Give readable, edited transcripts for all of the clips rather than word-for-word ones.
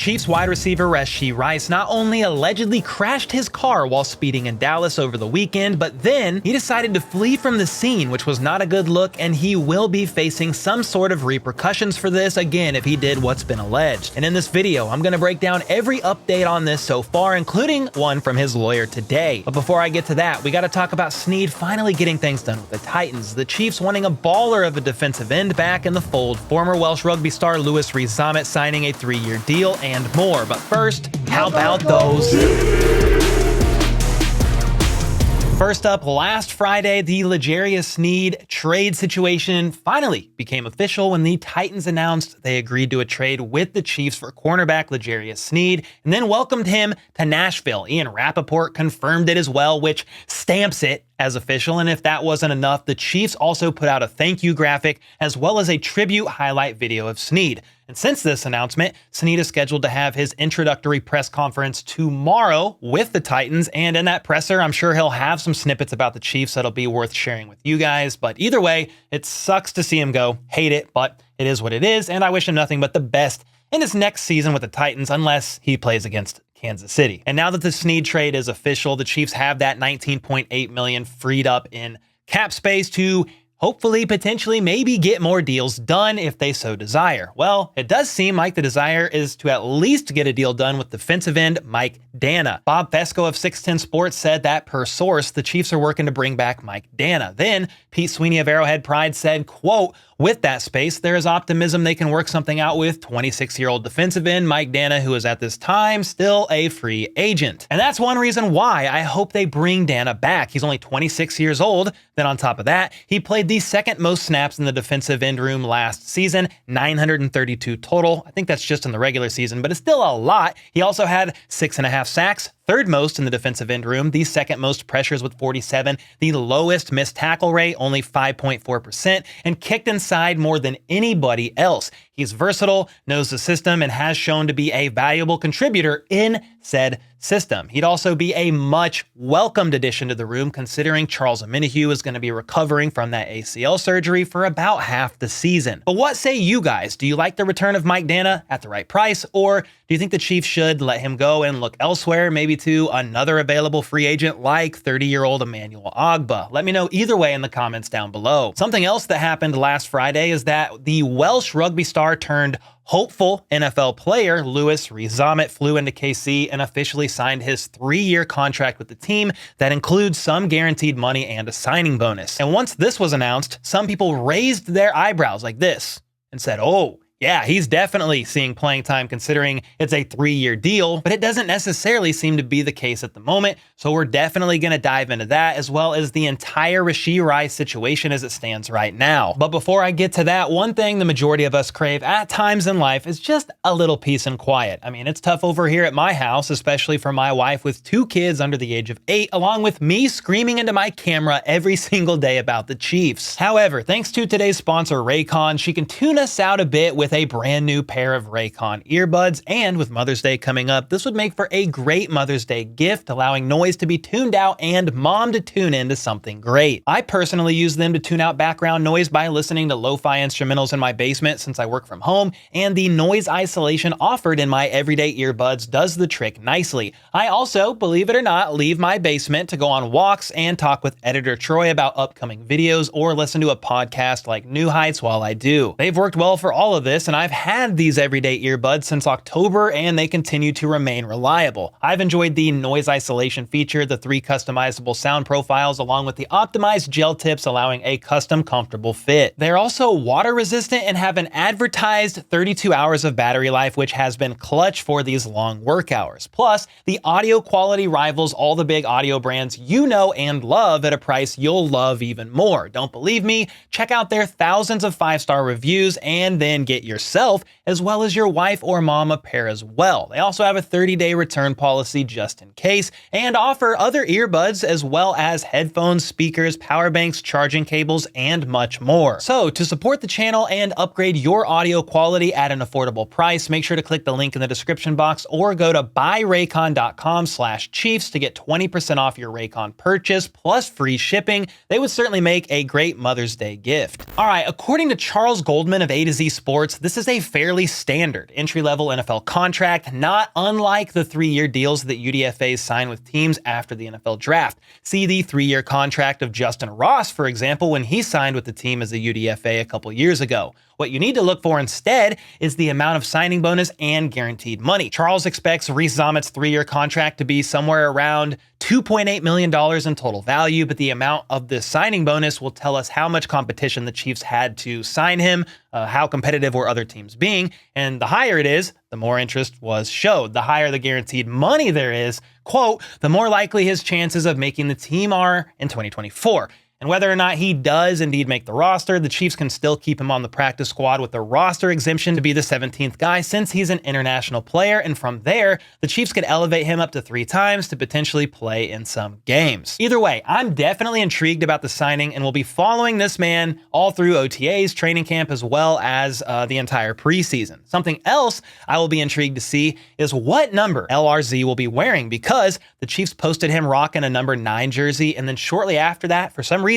Chiefs wide receiver Rashee Rice not only allegedly crashed his car while speeding in Dallas over the weekend, but then he decided to flee from the scene, which was not a good look, and he will be facing some sort of repercussions for this again if he did what's been alleged. And in this video, I'm going to break down every update on this so far, including one from his lawyer today. But before I get to that, we got to talk about Sneed finally getting things done with the Titans, the Chiefs wanting a baller of a defensive end back in the fold, former Welsh rugby star Rees-Zammit signing a 3-year deal, and more. But first, how about those? First up, last Friday, the Sneed trade situation finally became official when the Titans announced they agreed to a trade with the Chiefs for cornerback Sneed and then welcomed him to Nashville. Ian Rappaport confirmed it as well, which stamps it as official. And if that wasn't enough, the Chiefs also put out a thank you graphic as well as a tribute highlight video of Sneed. And since this announcement, Sneed is scheduled to have his introductory press conference tomorrow with the Titans. And in that presser, I'm sure he'll have some snippets about the Chiefs that'll be worth sharing with you guys. But either way, it sucks to see him go. Hate it, but it is what it is. And I wish him nothing but the best in his next season with the Titans, unless he plays against Kansas City. And now that the Sneed trade is official, the Chiefs have that $19.8 million freed up in cap space to hopefully, potentially, maybe get more deals done if they so desire. Well, it does seem like the desire is to at least get a deal done with defensive end Mike Danna. Bob Fesco of 610 Sports said that per source, the Chiefs are working to bring back Mike Danna. Then Pete Sweeney of Arrowhead Pride said, quote, "With that space, there is optimism they can work something out with 26-year-old defensive end Mike Danna, who is at this time still a free agent." And that's one reason why I hope they bring Danna back. He's only 26 years old. Then on top of that, he played the second most snaps in the defensive end room last season, 932 total. I think that's just in the regular season, but it's still a lot. He also had 6.5 sacks, third most in the defensive end room, the second most pressures with 47, the lowest missed tackle rate, only 5.4%, and kicked inside more than anybody else. He's versatile, knows the system, and has shown to be a valuable contributor in said system. He'd also be a much welcomed addition to the room, considering Charles Omenihu is going to be recovering from that ACL surgery for about half the season. But what say you guys? Do you like the return of Mike Danna at the right price, or do you think the Chiefs should let him go and look elsewhere, maybe to another available free agent like 30-year-old Emmanuel Ogbah? Let me know either way in the comments down below. Something else that happened last Friday is that the Welsh rugby star turned hopeful NFL player Rees-Zammit flew into KC and officially signed his 3-year contract with the team that includes some guaranteed money and a signing bonus. And once this was announced, some people raised their eyebrows like this and said, "Oh, yeah, he's definitely seeing playing time considering it's a 3-year deal," but it doesn't necessarily seem to be the case at the moment. So we're definitely going to dive into that, as well as the entire Rashee Rice situation as it stands right now. But before I get to that, one thing the majority of us crave at times in life is just a little peace and quiet. I mean, it's tough over here at my house, especially for my wife with 2 kids under the age of 8, along with me screaming into my camera every single day about the Chiefs. However, thanks to today's sponsor, Raycon, she can tune us out a bit with a brand new pair of Raycon earbuds, and with Mother's Day coming up, this would make for a great Mother's Day gift, allowing noise to be tuned out and mom to tune into something great. I personally use them to tune out background noise by listening to lo-fi instrumentals in my basement since I work from home, and the noise isolation offered in my everyday earbuds does the trick nicely. I also, believe it or not, leave my basement to go on walks and talk with editor Troy about upcoming videos or listen to a podcast like New Heights while I do. They've worked well for all of this, and I've had these everyday earbuds since October, and they continue to remain reliable. I've enjoyed the noise isolation feature, the 3 customizable sound profiles, along with the optimized gel tips allowing a custom comfortable fit. They're also water resistant and have an advertised 32 hours of battery life, which has been clutch for these long work hours. Plus, the audio quality rivals all the big audio brands you know and love at a price you'll love even more. Don't believe me? Check out their thousands of 5-star reviews and then get yourself as well as your wife or mom a pair as well. They also have a 30-day return policy just in case, and offer other earbuds as well as headphones, speakers, power banks, charging cables, and much more. So to support the channel and upgrade your audio quality at an affordable price, make sure to click the link in the description box or go to buyraycon.com/Chiefs to get 20% off your Raycon purchase plus free shipping. They would certainly make a great Mother's Day gift. All right, according to Charles Goldman of A to Z Sports, reports, this is a fairly standard entry-level NFL contract, not unlike the 3-year deals that UDFAs sign with teams after the NFL draft. See the 3-year contract of Justin Ross, for example, when he signed with the team as a UDFA a couple years ago. What you need to look for instead is the amount of signing bonus and guaranteed money. Charles expects Rees-Zammit's 3-year contract to be somewhere around $2.8 million in total value, but the amount of the signing bonus will tell us how much competition the Chiefs had to sign him, how competitive were other teams being, and the higher it is, the more interest was showed. The higher the guaranteed money there is, quote, the more likely his chances of making the team are in 2024. And whether or not he does indeed make the roster, the Chiefs can still keep him on the practice squad with a roster exemption to be the 17th guy since he's an international player. And from there, the Chiefs could elevate him up to 3 times to potentially play in some games. Either way, I'm definitely intrigued about the signing and will be following this man all through OTAs, training camp, as well as the entire preseason. Something else I will be intrigued to see is what number LRZ will be wearing, because the Chiefs posted him rocking a number 9 jersey, and then shortly after that, for some reason,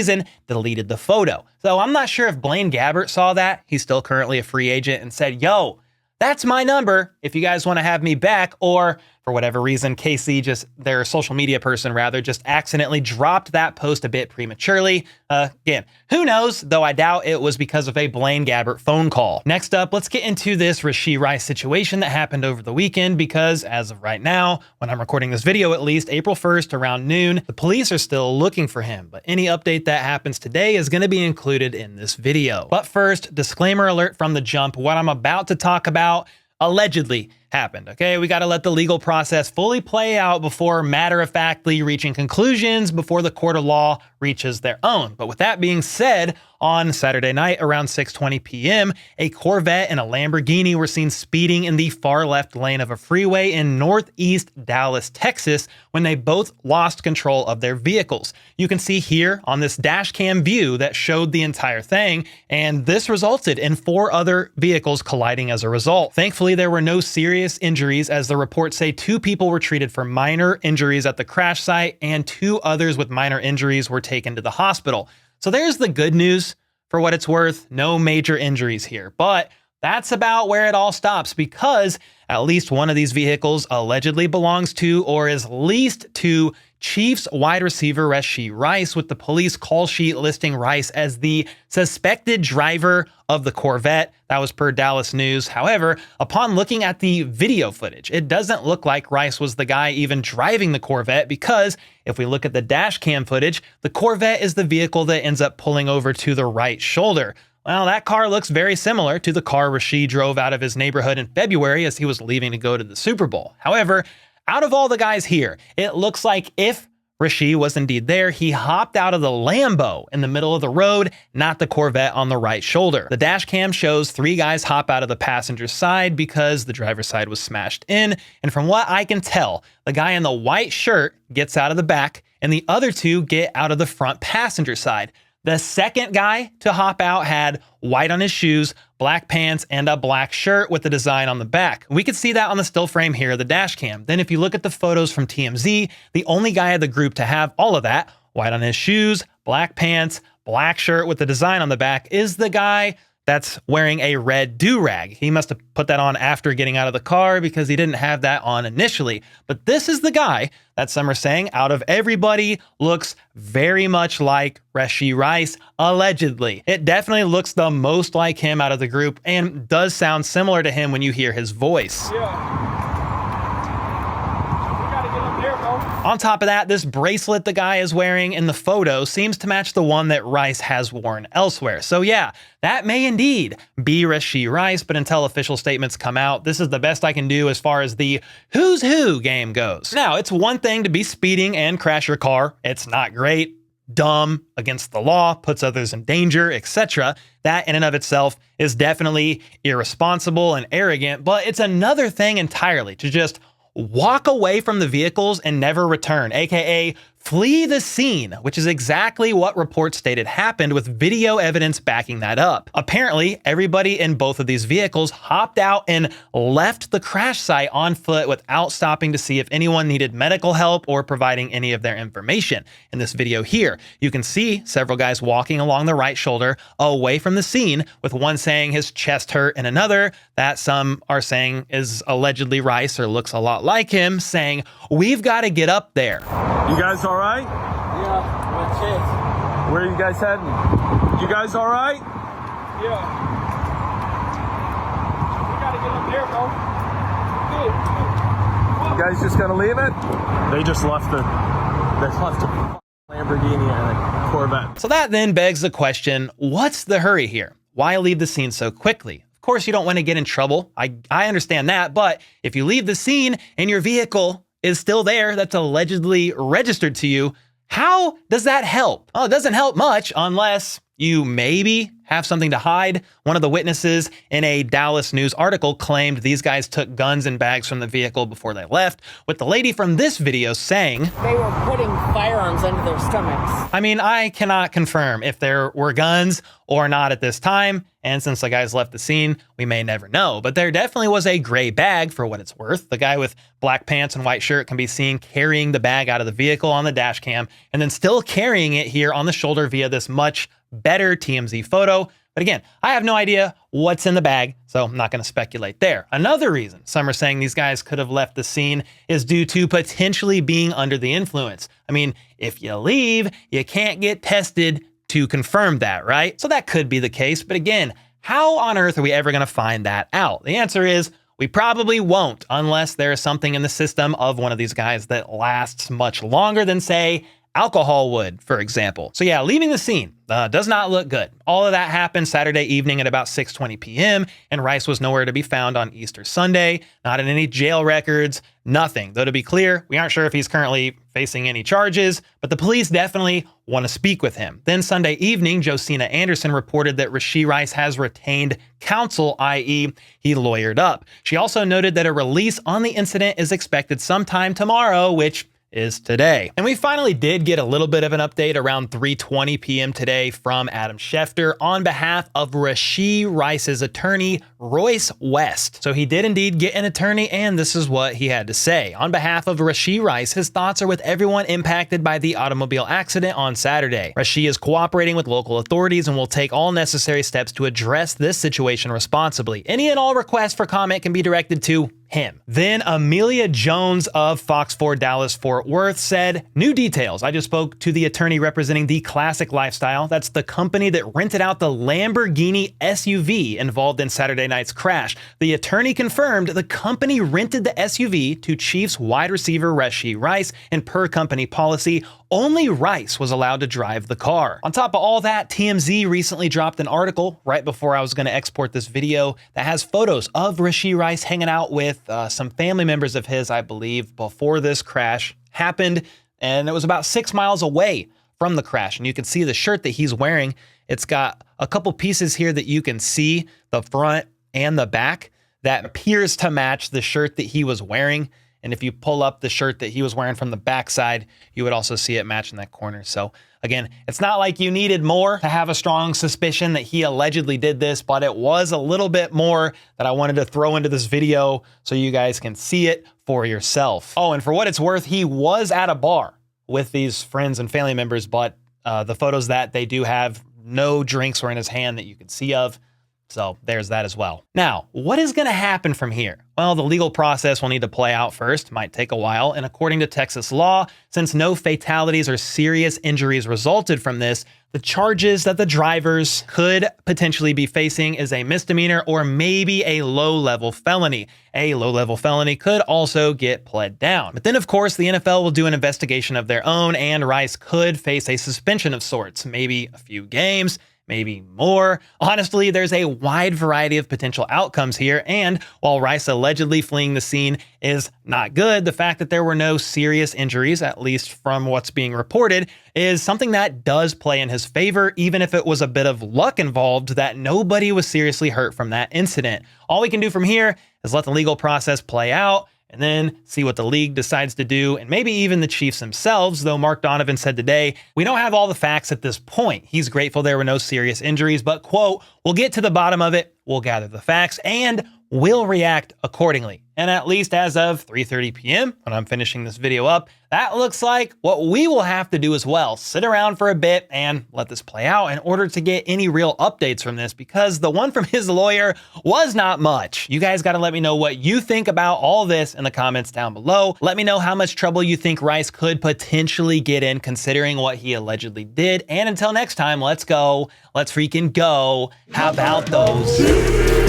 deleted the photo. So I'm not sure if Blaine Gabbert saw that. He's still currently a free agent and said, yo, that's my number if you guys want to have me back, or for whatever reason, KC, their social media person rather, just accidentally dropped that post a bit prematurely. Again, who knows, though I doubt it was because of a Blaine Gabbert phone call. Next up, let's get into this Rashee Rice situation that happened over the weekend, because as of right now, when I'm recording this video at least, April 1st around noon, the police are still looking for him, but any update that happens today is going to be included in this video. But first, disclaimer alert from the jump, what I'm about to talk about allegedly happened. Okay, we got to let the legal process fully play out before matter-of-factly reaching conclusions before the court of law reaches their own. But with that being said, on Saturday night around 6:20 p.m., a Corvette and a Lamborghini were seen speeding in the far left lane of a freeway in northeast Dallas, Texas, when they both lost control of their vehicles. You can see here on this dash cam view that showed the entire thing, and this resulted in 4 other vehicles colliding as a result. Thankfully, there were no serious injuries, as the reports say 2 people were treated for minor injuries at the crash site and 2 others with minor injuries were taken to the hospital. So there's the good news for what it's worth. No major injuries here, but that's about where it all stops, because at least one of these vehicles allegedly belongs to or is leased to Chiefs wide receiver Rashee Rice, with the police call sheet listing Rice as the suspected driver of the Corvette. That was per Dallas News. However, upon looking at the video footage, it doesn't look like Rice was the guy even driving the Corvette, because if we look at the dash cam footage, the Corvette is the vehicle that ends up pulling over to the right shoulder. Well, that car looks very similar to the car Rashee drove out of his neighborhood in February as he was leaving to go to the Super Bowl. However, out of all the guys here, it looks like if Rashee was indeed there, he hopped out of the Lambo in the middle of the road, not the Corvette on the right shoulder. The dash cam shows 3 guys hop out of the passenger side because the driver's side was smashed in. And from what I can tell, the guy in the white shirt gets out of the back and the other 2 get out of the front passenger side. The second guy to hop out had white on his shoes, black pants, and a black shirt with the design on the back. We could see that on the still frame here of the dash cam. Then if you look at the photos from TMZ, the only guy of the group to have all of that, white on his shoes, black pants, black shirt with the design on the back, is the guy that's wearing a red do-rag. He must have put that on after getting out of the car because he didn't have that on initially. But this is the guy that some are saying out of everybody looks very much like Rashee Rice, allegedly. It definitely looks the most like him out of the group and does sound similar to him when you hear his voice. Yeah. On top of that, this bracelet the guy is wearing in the photo seems to match the one that Rice has worn elsewhere. So yeah, that may indeed be Rashee Rice, but until official statements come out, this is the best I can do as far as the who's who game goes. Now, it's one thing to be speeding and crash your car. It's not great, dumb, against the law, puts others in danger, etc. That in and of itself is definitely irresponsible and arrogant, but it's another thing entirely to just walk away from the vehicles and never return, aka flee the scene, which is exactly what reports stated happened, with video evidence backing that up. Apparently, everybody in both of these vehicles hopped out and left the crash site on foot without stopping to see if anyone needed medical help or providing any of their information. In this video here, you can see several guys walking along the right shoulder away from the scene, with one saying his chest hurt and another that some are saying is allegedly Rice or looks a lot like him, saying, "We've got to get up there." You guys all right? Yeah, that's it. Where are you guys heading? You guys all right? Yeah. We gotta get up there, bro. You guys just gonna leave it? They just left the Lamborghini and a Corvette. So that then begs the question, what's the hurry here? Why leave the scene so quickly? Of course, you don't want to get in trouble. I understand that, but if you leave the scene and your vehicle is still there that's allegedly registered to you, how does that help? Well, it doesn't help much unless you maybe have something to hide. One of the witnesses in a Dallas News article claimed these guys took guns and bags from the vehicle before they left, with the lady from this video saying they were putting firearms under their stomachs. I mean, I cannot confirm if there were guns or not at this time, and since the guys left the scene, we may never know, but there definitely was a gray bag for what it's worth. The guy with black pants and white shirt can be seen carrying the bag out of the vehicle on the dash cam and then still carrying it here on the shoulder via this much better TMZ photo. But again, I have no idea what's in the bag, so I'm not going to speculate there. Another reason some are saying these guys could have left the scene is due to potentially being under the influence. I mean, if you leave, you can't get tested to confirm that, right? So that could be the case. But again, how on earth are we ever going to find that out? The answer is we probably won't, unless there is something in the system of one of these guys that lasts much longer than, say, alcohol would, for example. So yeah, leaving the scene does not look good. All of that happened Saturday evening at about 6:20 p.m. and Rice was nowhere to be found on Easter Sunday, not in any jail records, nothing. Though to be clear, we aren't sure if he's currently facing any charges, but the police definitely want to speak with him. Then Sunday evening, Josina Anderson reported that Rashee Rice has retained counsel, i.e. he lawyered up. She also noted that a release on the incident is expected sometime tomorrow, which is today. And we finally did get a little bit of an update around 3:20 p.m. today from Adam Schefter on behalf of Rashee Rice's attorney, Royce West. So he did indeed get an attorney, and this is what he had to say. On behalf of Rashee Rice, his thoughts are with everyone impacted by the automobile accident on Saturday. Rashee is cooperating with local authorities and will take all necessary steps to address this situation responsibly. Any and all requests for comment can be directed to him. Then Amelia Jones of Fox 4 Dallas Fort Worth said, "New details. I just spoke to the attorney representing the Classic Lifestyle. That's the company that rented out the Lamborghini SUV involved in Saturday night's crash. The attorney confirmed the company rented the SUV to Chiefs wide receiver Rashee Rice, and per company policy, only Rice was allowed to drive the car." On top of all that, TMZ recently dropped an article right before I was going to export this video that has photos of Rashee Rice hanging out with some family members of his, I believe, before this crash happened. And it was about 6 miles away from the crash. And you can see the shirt that he's wearing. It's got a couple pieces here that you can see, the front and the back, that appears to match the shirt that he was wearing. And if you pull up the shirt that he was wearing from the backside, you would also see it match in that corner. So again, it's not like you needed more to have a strong suspicion that he allegedly did this, but it was a little bit more that I wanted to throw into this video so you guys can see it for yourself. Oh, and for what it's worth, he was at a bar with these friends and family members, but the photos that they do have, no drinks were in his hand that you could see of. So there's that as well. Now, what is going to happen from here? Well, the legal process will need to play out first, might take a while, and according to Texas law, since no fatalities or serious injuries resulted from this, the charges that the drivers could potentially be facing is a misdemeanor or maybe a low-level felony. A low-level felony could also get pled down. But then, of course, the NFL will do an investigation of their own, and Rice could face a suspension of sorts, maybe a few games, maybe more. Honestly, there's a wide variety of potential outcomes here, and while Rice allegedly fleeing the scene is not good, the fact that there were no serious injuries, at least from what's being reported, is something that does play in his favor, even if it was a bit of luck involved that nobody was seriously hurt from that incident. All we can do from here is let the legal process play out, and then see what the league decides to do, and maybe even the Chiefs themselves, though Mark Donovan said today, "We don't have all the facts at this point." He's grateful there were no serious injuries, but, quote, "We'll get to the bottom of it, we'll gather the facts, and we'll react accordingly." And at least as of 3:30 p.m., when I'm finishing this video up, that looks like what we will have to do as well. Sit around for a bit and let this play out in order to get any real updates from this, because the one from his lawyer was not much. You guys got to let me know what you think about all this in the comments down below. Let me know how much trouble you think Rice could potentially get in considering what he allegedly did. And until next time, let's go. Let's freaking go. How about those?